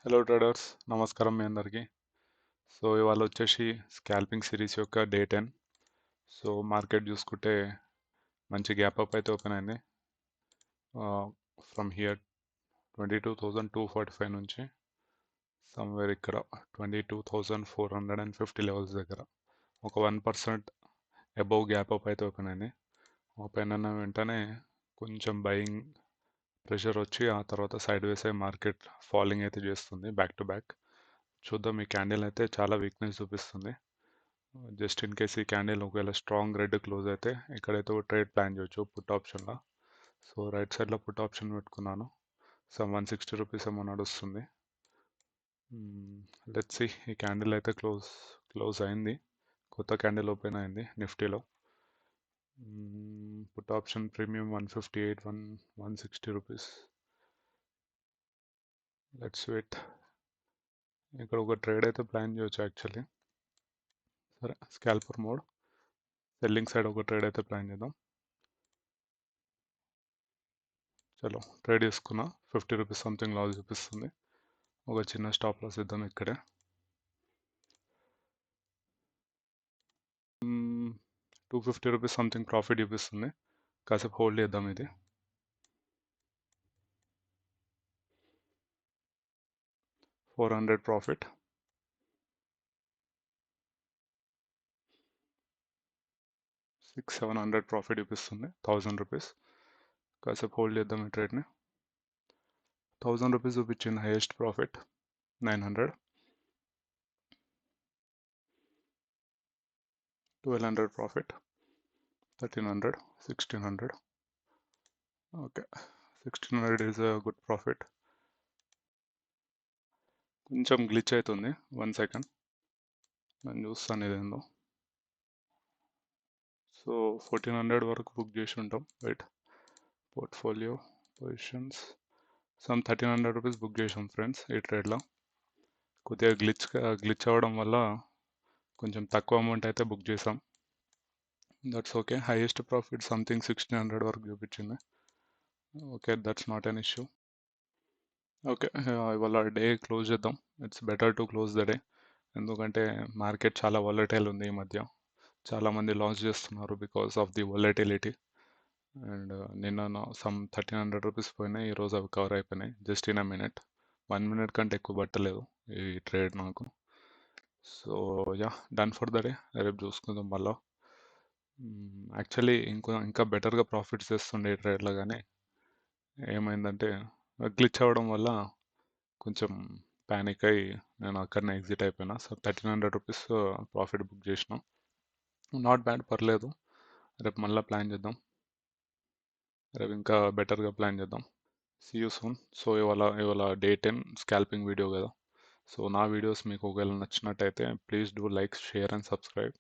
Hello traders, నమస్కారం మీ అందరికీ. So ఇవాళ వచ్చేసి స్కాల్పింగ్ సిరీస్ యొక్క డే 10. సో మార్కెట్ చూసుకుంటే మంచి గ్యాప్ అప్ అయితే ఓపెన్ అయింది. ఫ్రమ్ హియర్ 22,245 నుంచి సమ్వేర్ ఇక్కడ 22,450 లెవెల్స్ దగ్గర ఒక 1% అబౌవ్ గ్యాప్ అప్ అయితే ఓపెన్ అయింది. ఓపెన్ అయిన వెంటనే కొంచెం బయింగ్ ప్రెషర్ వచ్చి ఆ తర్వాత సైడ్ వేస్ అయ్యి మార్కెట్ ఫాలింగ్ అయితే చేస్తుంది బ్యాక్ టు బ్యాక్. చూద్దాం, ఈ క్యాండిల్ అయితే చాలా వీక్నెస్ చూపిస్తుంది. జస్ట్ ఇన్ కేస్ ఈ క్యాండిల్ ఒకవేళ స్ట్రాంగ్ రెడ్ క్లోజ్ అయితే ఇక్కడైతే ఒక ట్రేడ్ ప్లాన్ చేయొచ్చు పుట్ ఆప్షన్లో. సో రైట్ సైడ్లో పుట్ ఆప్షన్ పెట్టుకున్నాను. సో 160 రూపీస్ ఏమో నడుస్తుంది. లెట్స్ సి, ఈ క్యాండిల్ అయితే క్లోజ్ అయింది. కొత్త క్యాండిల్ ఓపెన్ అయింది నిఫ్టీలో. Put option premium 158, 160 rupees. Let's wait. ఇక్కడ ఒక ట్రేడ్ అయితే ప్లాన్ చేయొచ్చు యాక్చువల్లీ. సరే, స్కాల్పర్ మోడ్ సెల్లింగ్ సైడ్ ఒక ట్రేడ్ అయితే ప్లాన్ చేద్దాం. చలో, ట్రేడ్ చేసుకున్నా. 50 రూపీస్ సంథింగ్ లాస్ చూపిస్తుంది. ఒక చిన్న స్టాప్ లాస్ ఇద్దాం ఇక్కడే. 250 రూపీస్ సంథింగ్ ప్రాఫిట్ చూపిస్తుంది. కాసేపు హోల్డ్ చేద్దాం ఇది. $400 ప్రాఫిట్. 700 ప్రాఫిట్ చూపిస్తుంది. 1000 రూపీస్. కాసేపు హోల్డ్ చేద్దాం ఈ ట్రేడ్ని. 1000 రూపీస్ చూపించింది highest profit. 900, 1200 profit, 1300, 1600. Okay, 1600 is a good profit. కొంచెం గ్లిచ్ అవుతుంది. 1 సెకండ్, నేను చూస్తాను ఇదేందో. సో 1400 వరకు బుక్ చేసి ఉంటాం. Wait, portfolio positions some 1300 rupees book చేసాం ఫ్రెండ్స్ ఈ ట్రేడ్లో. కొద్దిగా గ్లిచ్ అవ్వడం వల్ల కొంచెం తక్కువ అమౌంట్ అయితే బుక్ చేసాం. That's okay. Highest profit something 1600 వరకు చూపించింది. Okay, that's not an issue. Okay, ఇవాళ డే క్లోజ్ చేద్దాం. It's better to close the day. ఎందుకంటే మార్కెట్ చాలా వాలటైల్ ఉంది ఈ మధ్య. చాలామంది లాస్ చేస్తున్నారు because of the volatility. And నిన్న సమ్ 1300 రూపీస్ పోయినాయి. ఈరోజు అవి కవర్ అయిపోయినాయి just in a minute. 1 minute కంటే ఎక్కువ పట్టలేదు ఈ ట్రేడ్ నాకు. So yeah, done for the day. రేపు చూసుకుందాం మళ్ళా. యాక్చువల్లీ ఇంకా బెటర్గా ప్రాఫిట్స్ చేస్తుండే ఈ ట్రేడ్లో, కానీ ఏమైందంటే గ్లిచ్ అవ్వడం వల్ల కొంచెం ప్యానిక్ అయ్యి నేను అక్కడనే ఎగ్జిట్ అయిపోయినా. సో 1300 రూపీస్ ప్రాఫిట్ బుక్ చేసిన. నాట్ బ్యాడ్, పర్లేదు. రేపు మళ్ళీ ప్లాన్ చేద్దాం. రేపు ఇంకా బెటర్గా ప్లాన్ చేద్దాం. See you soon. సో ఇవాళ డే 10 స్కాల్పింగ్ వీడియో కదా. సో నా వీడియోస్ మీకు ఒకవేళ నచ్చినట్టయితే please do like, share and subscribe.